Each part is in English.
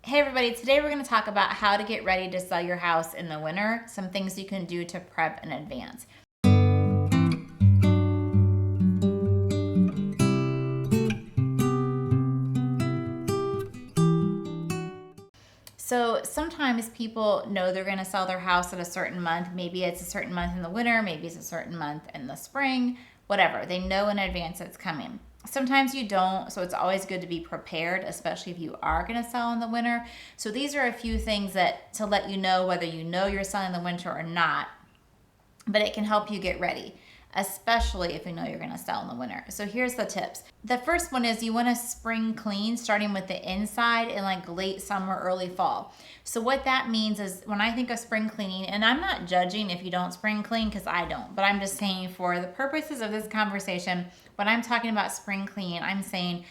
Hey everybody, today we're going to talk about how to get ready to sell your house in the winter, some things you can do to prep in advance. So sometimes people know they're going to sell their house at a certain month. Maybe it's a certain month in the winter, maybe it's a certain month in the spring, whatever. They know in advance it's coming. Sometimes you don't, so it's always good to be prepared, especially if you are going to sell in the winter. So these are a few things that to let you know whether you know you're selling in the winter or not, but it can help you get ready, especially if you know you're going to sell in the winter. So here's the tips. The first one is you want to spring clean, starting with the inside in like late summer, early fall. So what that means is when I think of spring cleaning, and I'm not judging if you don't spring clean because I don't, but I'm just saying for the purposes of this conversation, when I'm talking about spring clean, I'm saying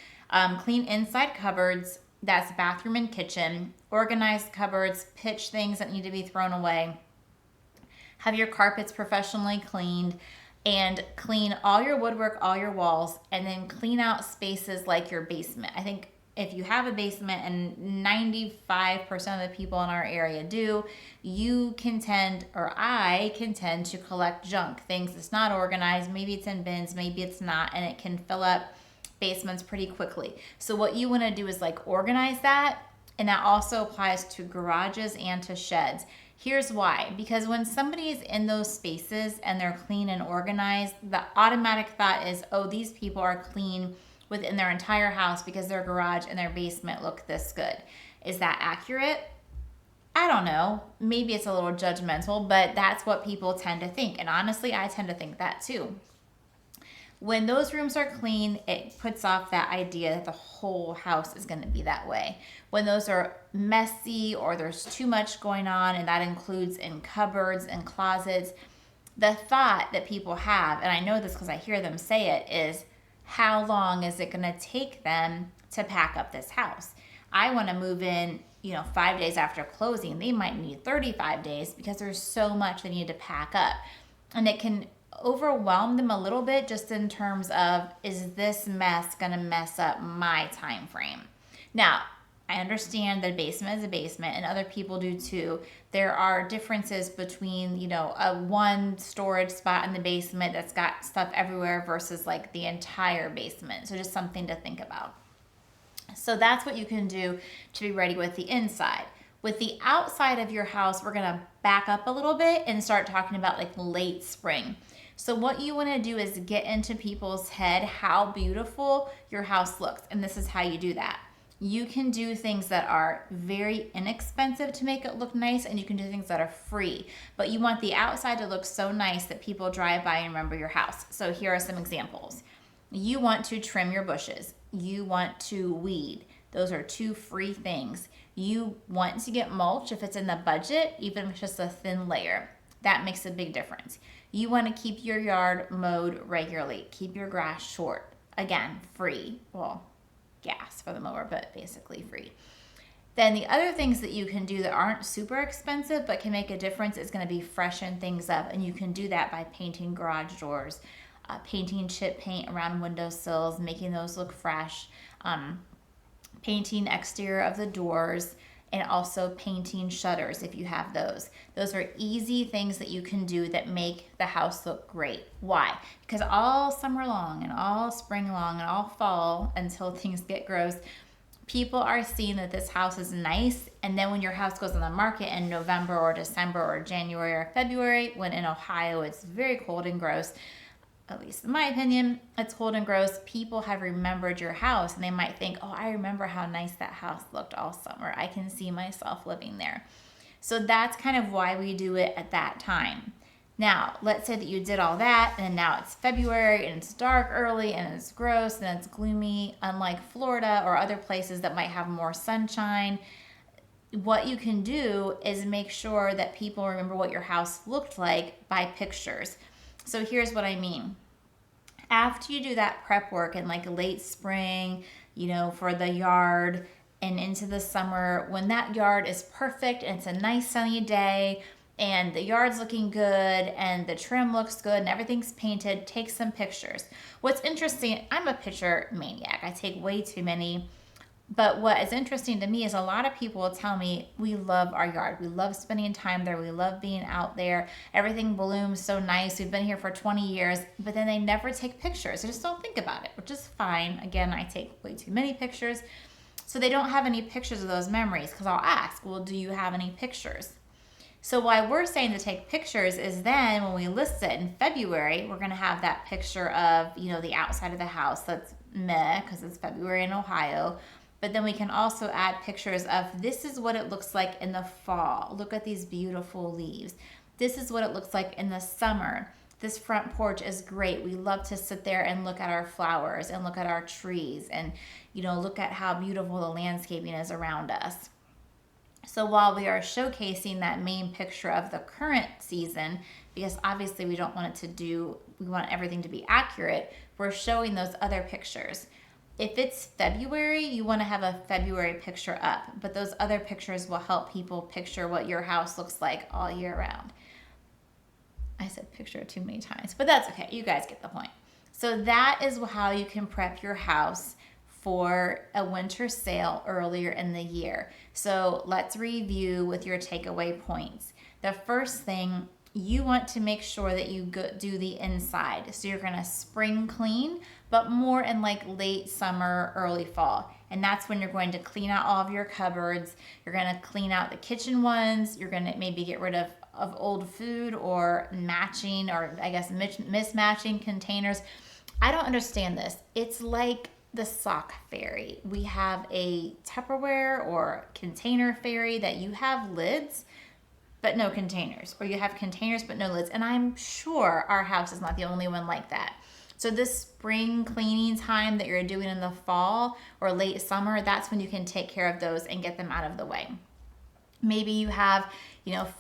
clean inside cupboards, that's bathroom and kitchen, organize cupboards, pitch things that need to be thrown away, have your carpets professionally cleaned, and clean all your woodwork, all your walls, and then clean out spaces like your basement. I think if you have a basement, and 95% of the people in our area do, you can tend, or I can tend to collect junk, things that's not organized. Maybe it's in bins, maybe it's not, and it can fill up basements pretty quickly. So what you want to do is like organize that, and that also applies to garages and to sheds. Here's why. Because when somebody is in those spaces and they're clean and organized, the automatic thought is, oh, these people are clean within their entire house because their garage and their basement look this good. Is that accurate? I don't know. Maybe it's a little judgmental, but that's what people tend to think. And honestly, I tend to think that too. When those rooms are clean, it puts off that idea that the whole house is going to be that way. When those are messy or there's too much going on, and that includes in cupboards and closets, the thought that people have, and I know this because I hear them say it, is how long is it going to take them to pack up this house? I want to move in, 5 days after closing. They might need 35 days because there's so much they need to pack up. And it can overwhelm them a little bit just in terms of, is this mess going to mess up my time frame? Now, I understand that a basement is a basement, and other people do too. There are differences between, a one storage spot in the basement that's got stuff everywhere versus like the entire basement. So just something to think about. So that's what you can do to be ready with the inside. With the outside of your house, we're going to back up a little bit and start talking about like late spring. So what you want to do is get into people's head how beautiful your house looks. And this is how you do that. You can do things that are very inexpensive to make it look nice, and you can do things that are free. But you want the outside to look so nice that people drive by and remember your house. So here are some examples. You want to trim your bushes. You want to weed. Those are two free things. You want to get mulch if it's in the budget, even if it's just a thin layer. That makes a big difference. You want to keep your yard mowed regularly. Keep your grass short. Again, free. Well, gas for the mower, but basically free. Then the other things that you can do that aren't super expensive but can make a difference is going to be freshen things up. And you can do that by painting garage doors, painting chip paint around windowsills, making those look fresh, painting exterior of the doors, and also painting shutters if you have those. Those are easy things that you can do that make the house look great. Why? Because all summer long and all spring long and all fall until things get gross, people are seeing that this house is nice. And then when your house goes on the market in November or December or January or February, when in Ohio it's very cold and gross, at least in my opinion, it's cold and gross, people have remembered your house and they might think, oh, I remember how nice that house looked all summer. I can see myself living there. So that's kind of why we do it at that time. Now, let's say that you did all that and now it's February and it's dark early and it's gross and it's gloomy, unlike Florida or other places that might have more sunshine. What you can do is make sure that people remember what your house looked like by pictures. So here's what I mean. After you do that prep work in like late spring, for the yard and into the summer, when that yard is perfect and it's a nice sunny day and the yard's looking good and the trim looks good and everything's painted, take some pictures. What's interesting, I'm a picture maniac. I take way too many. But what is interesting to me is a lot of people will tell me, we love our yard. We love spending time there. We love being out there. Everything blooms so nice. We've been here for 20 years, but then they never take pictures. They just don't think about it, which is fine. Again, I take way too many pictures. So they don't have any pictures of those memories, because I'll ask, well, do you have any pictures? So why we're saying to take pictures is then when we list it in February, we're going to have that picture of, the outside of the house that's meh because it's February in Ohio. But then we can also add pictures of, this is what it looks like in the fall. Look at these beautiful leaves. This is what it looks like in the summer. This front porch is great. We love to sit there and look at our flowers and look at our trees and, look at how beautiful the landscaping is around us. So while we are showcasing that main picture of the current season, because obviously we want everything to be accurate, we're showing those other pictures. If it's February, you want to have a February picture up, but those other pictures will help people picture what your house looks like all year round. I said picture too many times, but that's okay. You guys get the point. So that is how you can prep your house for a winter sale earlier in the year. So let's review with your takeaway points. The first thing, you want to make sure that you do the inside. So you're going to spring clean, but more in like late summer, early fall. And that's when you're going to clean out all of your cupboards. You're going to clean out the kitchen ones. You're going to maybe get rid of old food or matching, or I guess mismatching containers. I don't understand this. It's like the sock fairy. We have a Tupperware or container fairy that you have lids but no containers, or you have containers but no lids. And I'm sure our house is not the only one like that. So this spring cleaning time that you're doing in the fall or late summer, that's when you can take care of those and get them out of the way. Maybe you have,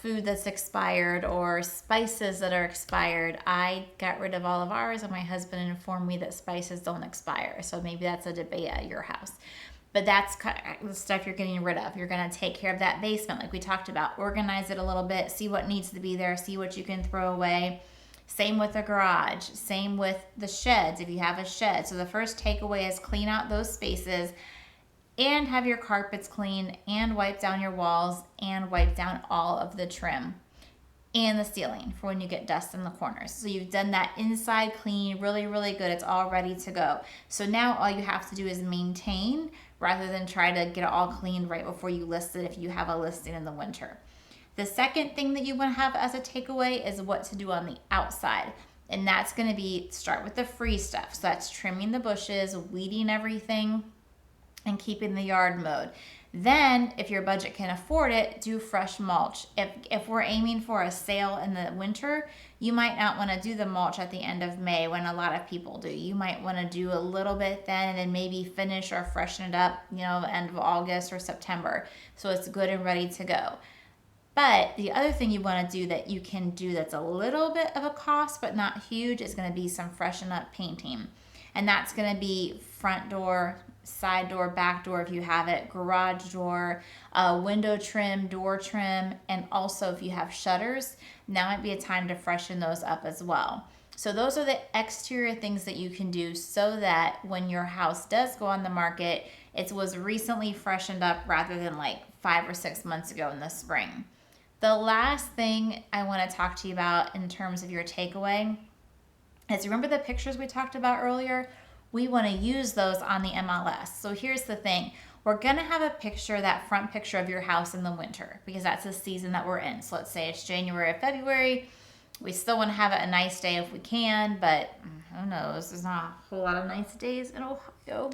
food that's expired or spices that are expired. I got rid of all of ours, and my husband informed me that spices don't expire. So maybe that's a debate at your house. But that's the stuff you're getting rid of. You're going to take care of that basement like we talked about. Organize it a little bit. See what needs to be there. See what you can throw away. Same with the garage. Same with the sheds if you have a shed. So the first takeaway is clean out those spaces and have your carpets clean and wipe down your walls and wipe down all of the trim and the ceiling for when you get dust in the corners. So you've done that inside clean, really, really good. It's all ready to go. So now all you have to do is maintain rather than try to get it all cleaned right before you list it if you have a listing in the winter. The second thing that you want to have as a takeaway is what to do on the outside. And that's going to be, start with the free stuff. So that's trimming the bushes, weeding everything, and keeping the yard mowed. Then, if your budget can afford it, do fresh mulch. If we're aiming for a sale in the winter, you might not want to do the mulch at the end of May when a lot of people do. You might want to do a little bit then and then maybe finish or freshen it up, end of August or September. So it's good and ready to go. But the other thing you want to do that you can do that's a little bit of a cost but not huge is going to be some freshen up painting. And that's going to be front door, side door, back door if you have it, garage door, window trim, door trim, and also if you have shutters, now might be a time to freshen those up as well. So those are the exterior things that you can do so that when your house does go on the market, it was recently freshened up rather than like 5 or 6 months ago in the spring. The last thing I want to talk to you about in terms of your takeaway is, remember the pictures we talked about earlier? We want to use those on the MLS. So here's the thing. We're going to have a picture, that front picture of your house in the winter, because that's the season that we're in. So let's say it's January or February. We still want to have it a nice day if we can, but who knows? There's not a whole lot of nice days in Ohio.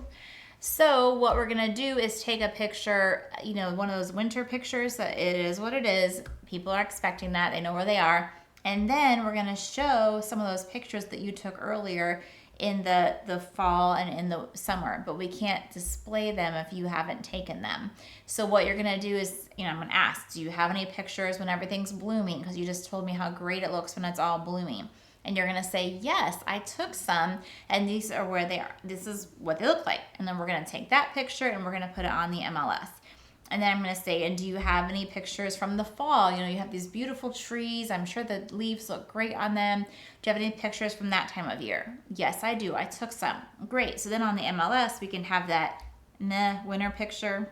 So what we're going to do is take a picture, one of those winter pictures that it is what it is. People are expecting that. They know where they are. And then we're going to show some of those pictures that you took earlier in the fall and in the summer, but we can't display them if you haven't taken them. So what you're going to do is, I'm going to ask, do you have any pictures when everything's blooming? Because you just told me how great it looks when it's all blooming. And you're going to say, yes, I took some, and these are where they are. This is what they look like. And then we're going to take that picture and we're going to put it on the MLS. And then I'm going to say, and do you have any pictures from the fall? You have these beautiful trees. I'm sure the leaves look great on them. Do you have any pictures from that time of year? Yes, I do. I took some. Great. So then on the MLS, we can have that winter picture.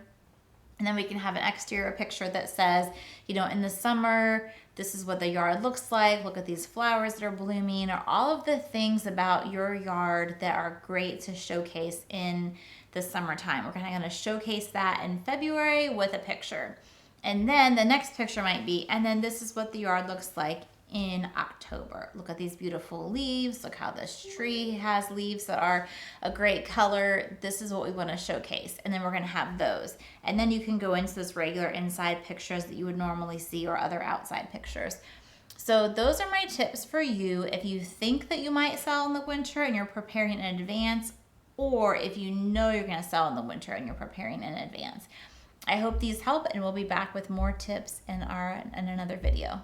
And then we can have an exterior picture that says, you know, in the summer, this is what the yard looks like. Look at these flowers that are blooming, or all of the things about your yard that are great to showcase in the summertime. We're kind of going to showcase that in February with a picture. And then the next picture might be, and then this is what the yard looks like in October. Look at these beautiful leaves. Look how this tree has leaves that are a great color. This is what we want to showcase. And then we're going to have those. And then you can go into those regular inside pictures that you would normally see, or other outside pictures. So those are my tips for you if you think that you might sell in the winter and you're preparing in advance, or if you know you're going to sell in the winter and you're preparing in advance. I hope these help, and we'll be back with more tips in another video.